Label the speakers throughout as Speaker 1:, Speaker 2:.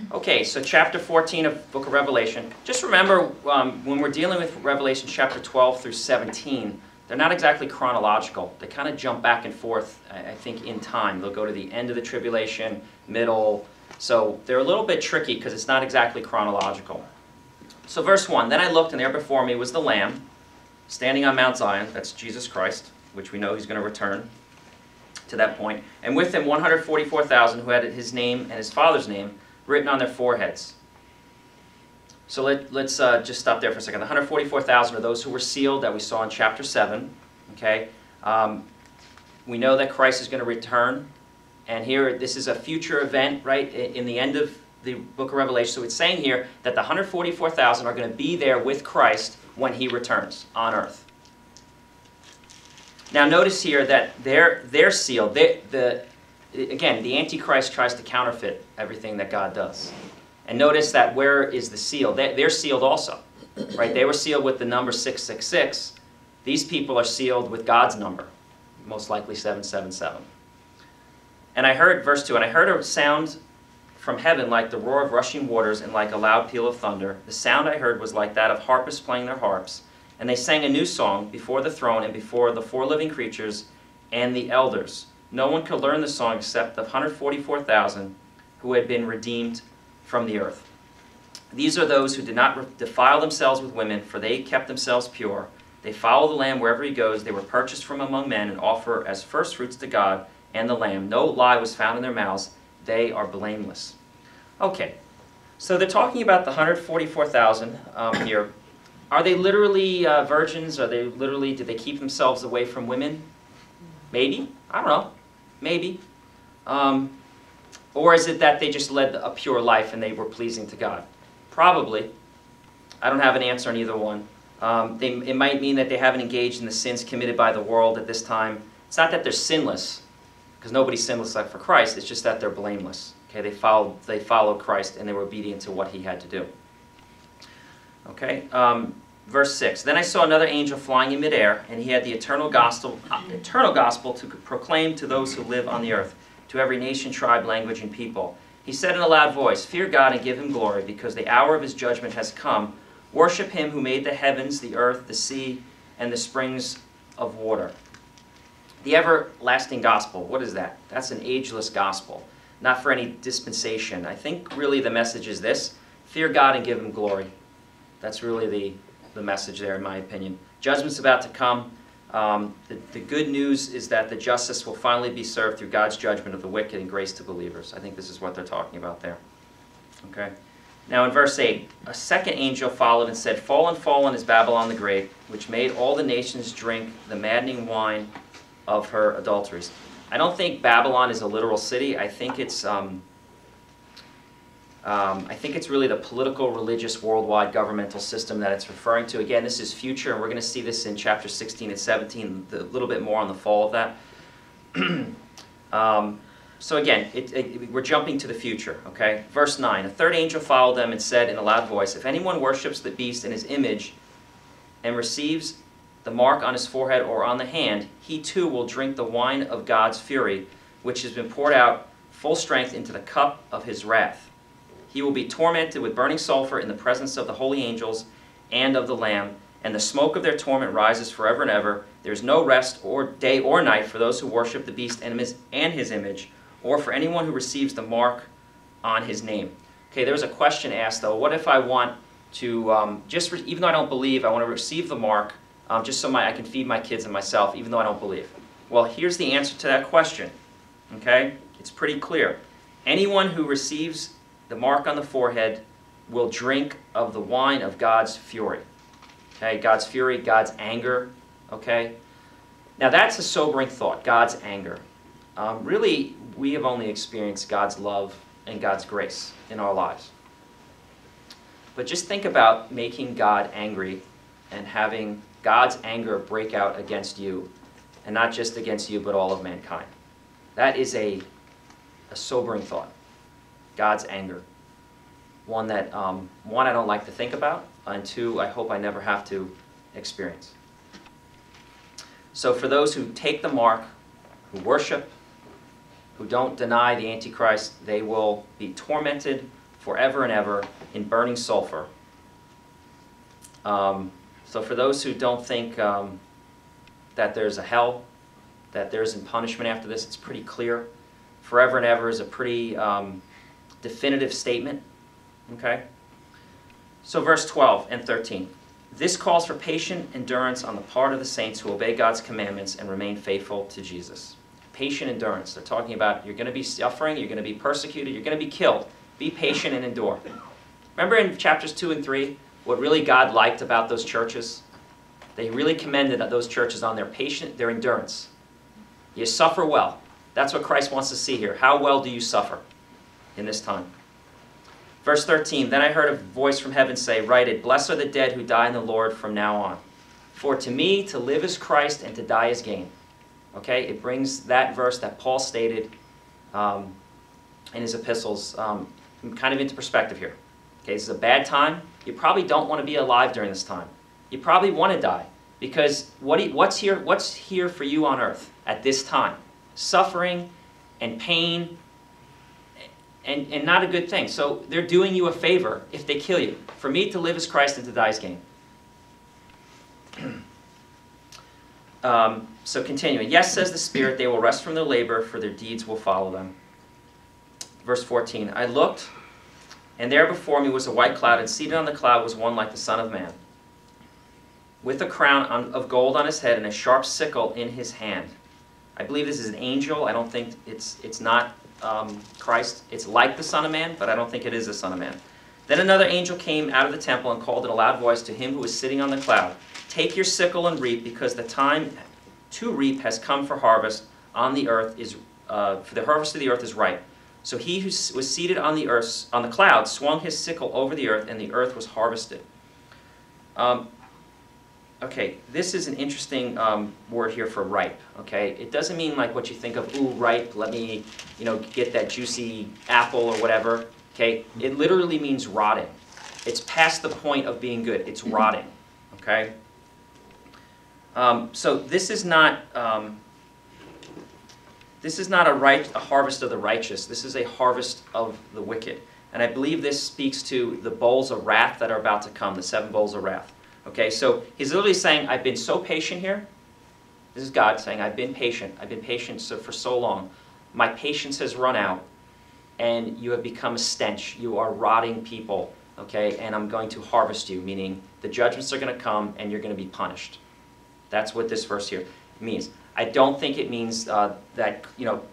Speaker 1: Okay, so chapter 14 of Book of Revelation. Just remember, when we're dealing with Revelation chapter 12 through 17, they're not exactly chronological. They kind of jump back and forth, I think, in time. They'll go to the end of the tribulation, middle. So they're a little bit tricky because it's not exactly chronological. So verse 1, "Then I looked, and there before me was the Lamb, standing on Mount Zion," that's Jesus Christ, which we know he's going to return to that point, "and with him 144,000 who had his name and his Father's name written on their foreheads." So let's just stop there for a second. The 144,000 are those who were sealed that we saw in chapter 7. Okay, we know that Christ is going to return, and here this is a future event, right, in the end of the book of Revelation. So it's saying here that the 144,000 are going to be there with Christ when he returns on earth. Now notice here that they're sealed. Again, the Antichrist tries to counterfeit everything that God does. And notice that where is the seal? They're sealed also. Right? They were sealed with the number 666. These people are sealed with God's number, most likely 777. "And I heard," verse 2, "and I heard a sound from heaven like the roar of rushing waters and like a loud peal of thunder. The sound I heard was like that of harpists playing their harps. And they sang a new song before the throne and before the four living creatures and the elders. No one could learn the song except the 144,000 who had been redeemed from the earth. These are those who did not defile themselves with women, for they kept themselves pure. They follow the Lamb wherever he goes. They were purchased from among men and offer as firstfruits to God and the Lamb. No lie was found in their mouths. They are blameless." Okay, so they're talking about the 144,000 here. Are they literally virgins? Are they literally, did they keep themselves away from women? Maybe. I don't know. Maybe. Or is it that they just led a pure life and they were pleasing to God? Probably. I don't have an answer on either one. It might mean that they haven't engaged in the sins committed by the world at this time. It's not that they're sinless, because nobody's sinless like for Christ. It's just that they're blameless. Okay, they followed Christ and they were obedient to what he had to do. Okay, verse 6. "Then I saw another angel flying in midair, and he had the eternal gospel to proclaim to those who live on the earth, to every nation, tribe, language, and people. He said in a loud voice, 'Fear God and give him glory, because the hour of his judgment has come. Worship him who made the heavens, the earth, the sea, and the springs of water.'" The everlasting gospel, what is that? That's an ageless gospel, not for any dispensation. I think really the message is this: fear God and give him glory. That's really the message there, in my opinion. Judgment's about to come. The good news is that the justice will finally be served through God's judgment of the wicked and grace to believers. I think this is what they're talking about there. Okay. Now in verse 8, "A second angel followed and said, 'Fallen, fallen is Babylon the Great, which made all the nations drink the maddening wine of her adulteries.'" I don't think Babylon is a literal city. I think it's really the political, religious, worldwide governmental system that it's referring to. Again, this is future, and we're going to see this in chapter 16 and 17, a little bit more on the fall of that. So again, we're jumping to the future, okay? Verse 9, "A third angel followed them and said in a loud voice, 'If anyone worships the beast in his image and receives the mark on his forehead or on the hand, he too will drink the wine of God's fury, which has been poured out full strength into the cup of his wrath. He will be tormented with burning sulfur in the presence of the holy angels and of the Lamb, and the smoke of their torment rises forever and ever. There is no rest or day or night for those who worship the beast and his image, or for anyone who receives the mark on his name.'" Okay, there was a question asked, though. What if I want to, even though I don't believe, I want to receive the mark, just so I can feed my kids and myself, even though I don't believe? Well, here's the answer to that question. Okay? It's pretty clear. Anyone who receives the mark on the forehead will drink of the wine of God's fury. Okay? God's fury, God's anger. Okay? Now that's a sobering thought, God's anger. Really, we have only experienced God's love and God's grace in our lives. But just think about making God angry and having God's anger break out against you, and not just against you, but all of mankind. That is a sobering thought. God's anger. One that, one, I don't like to think about, and two, I hope I never have to experience. So for those who take the mark, who worship, who don't deny the Antichrist, they will be tormented forever and ever in burning sulfur. So for those who don't think that there's a hell, that there isn't punishment after this, it's pretty clear. Forever and ever is a pretty definitive statement. Okay? So verse 12 and 13. This calls for patient endurance on the part of the saints who obey God's commandments and remain faithful to Jesus. Patient endurance. They're talking about you're going to be suffering, you're going to be persecuted, you're going to be killed. Be patient and endure. Remember in chapters 2 and 3, what really God liked about those churches? They really commended those churches on their patience, their endurance. You suffer well. That's what Christ wants to see here. How well do you suffer in this time? Verse 13, then I heard a voice from heaven say, write it, blessed are the dead who die in the Lord from now on. For to me to live is Christ and to die is gain. Okay, it brings that verse that Paul stated in his epistles kind of into perspective here. Okay, this is a bad time. You probably don't want to be alive during this time. You probably want to die because what's here for you on earth at this time? Suffering and pain and not a good thing. So they're doing you a favor if they kill you. For me to live is Christ and to die is gain. So continuing. Yes, says the Spirit, they will rest from their labor, for their deeds will follow them. Verse 14. I looked, and there before me was a white cloud, and seated on the cloud was one like the Son of Man, with a crown of gold on his head and a sharp sickle in his hand. I believe this is an angel. I don't think it's not Christ. It's like the Son of Man, but I don't think it is the Son of Man. Then another angel came out of the temple and called in a loud voice to him who was sitting on the cloud, take your sickle and reap, because the time to reap has come for harvest on the earth for the harvest of the earth is ripe. So he who was seated on the cloud swung his sickle over the earth, and the earth was harvested. Okay, this is an interesting word here for ripe. Okay, it doesn't mean like what you think of. Ooh, ripe. Let me, get that juicy apple or whatever. Okay, it literally means rotting. It's past the point of being good. It's rotting. Okay. So this is not a harvest of the righteous. This is a harvest of the wicked. And I believe this speaks to the bowls of wrath that are about to come, the 7 bowls of wrath. Okay, so he's literally saying, I've been so patient here. This is God saying, I've been patient. I've been patient for so long. My patience has run out, and you have become a stench. You are rotting people, okay, and I'm going to harvest you, meaning the judgments are going to come, and you're going to be punished. That's what this verse here means. I don't think it means that,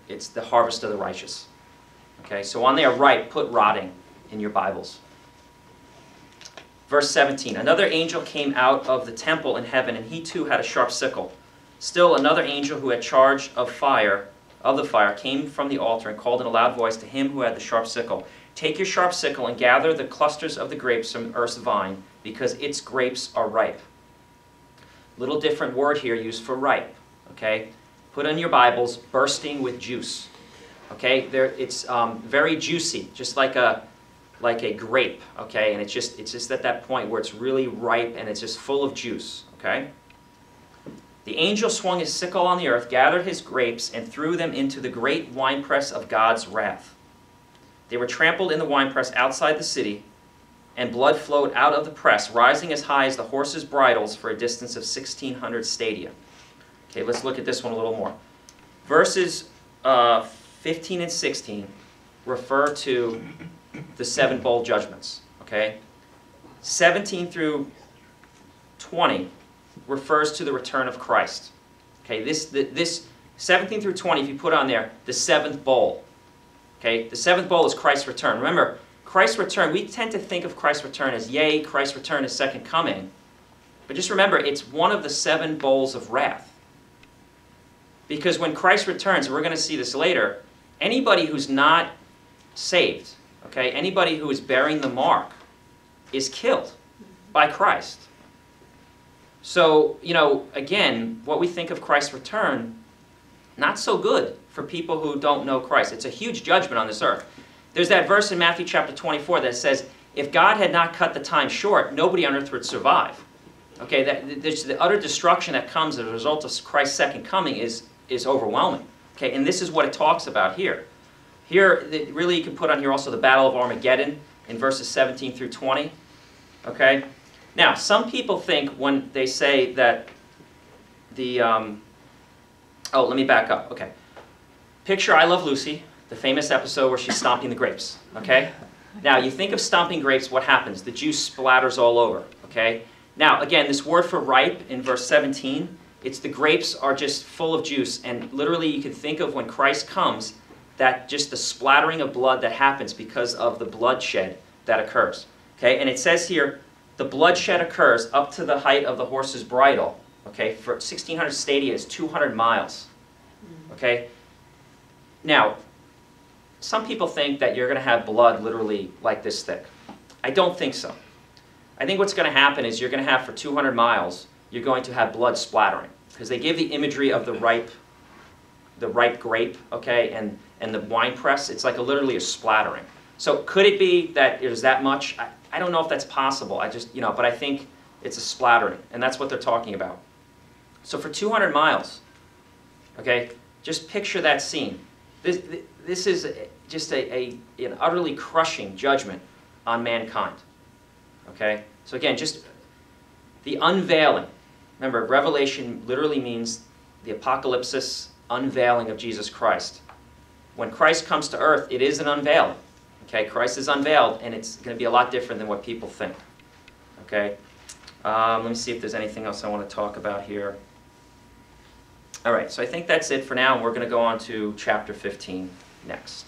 Speaker 1: it's the harvest of the righteous. Okay, so on there, right, put rotting in your Bibles. Verse 17, another angel came out of the temple in heaven, and he too had a sharp sickle. Still another angel who had charge of the fire, came from the altar and called in a loud voice to him who had the sharp sickle, take your sharp sickle and gather the clusters of the grapes from earth's vine, because its grapes are ripe. Little different word here used for ripe. Okay, put in your Bibles, bursting with juice. Okay, it's very juicy, just like a grape. Okay, and it's just at that point where it's really ripe and it's just full of juice. Okay. The angel swung his sickle on the earth, gathered his grapes, and threw them into the great winepress of God's wrath. They were trampled in the winepress outside the city, and blood flowed out of the press, rising as high as the horses' bridles for a distance of 1,600 stadia. Okay, let's look at this one a little more. Verses 15 and 16 refer to the 7 bowl judgments. Okay, 17 through 20 refers to the return of Christ. Okay, this 17 through 20, if you put on there, the 7th bowl. Okay, the 7th bowl is Christ's return. Remember, Christ's return, we tend to think of Christ's return as, yay, Christ's return is second coming. But just remember, it's one of the 7 bowls of wrath. Because when Christ returns, and we're going to see this later, anybody who's not saved, okay, anybody who is bearing the mark, is killed by Christ. So, again, what we think of Christ's return, not so good for people who don't know Christ. It's a huge judgment on this earth. There's that verse in Matthew chapter 24 that says, if God had not cut the time short, nobody on earth would survive. Okay, the utter destruction that comes as a result of Christ's second coming is overwhelming. Okay, and this is what it talks about here. Here, really, you can put on here also the Battle of Armageddon. in verses 17 through 20. Okay? Now, some people think when they say that the... oh, let me back up. Okay. Picture I Love Lucy, the famous episode where she's stomping the grapes. Okay? Now, you think of stomping grapes, what happens? The juice splatters all over. Okay? Now, again, this word for ripe in verse 17, it's the grapes are just full of juice. And literally, you can think of when Christ comes, that just the splattering of blood that happens because of the bloodshed that occurs. Okay? And it says here, the bloodshed occurs up to the height of the horse's bridle. Okay? For 1,600 stadia is 200 miles. Okay? Now, some people think that you're going to have blood literally like this thick. I don't think so. I think what's going to happen is you're going to have for 200 miles, you're going to have blood splattering. Because they give the imagery of the ripe grape, okay, and the wine press. It's like literally a splattering. So could it be that there's that much? I don't know if that's possible. I just, but I think it's a splattering. And that's what they're talking about. So for 200 miles, okay, just picture that scene. This is just an utterly crushing judgment on mankind. Okay? So again, just the unveiling. Remember, Revelation literally means the apocalypsis, unveiling of Jesus Christ. When Christ comes to earth, it is an unveiling. Okay? Christ is unveiled, and it's going to be a lot different than what people think. Okay? Let me see if there's anything else I want to talk about here. All right, so I think that's it for now, and we're going to go on to chapter 15 next.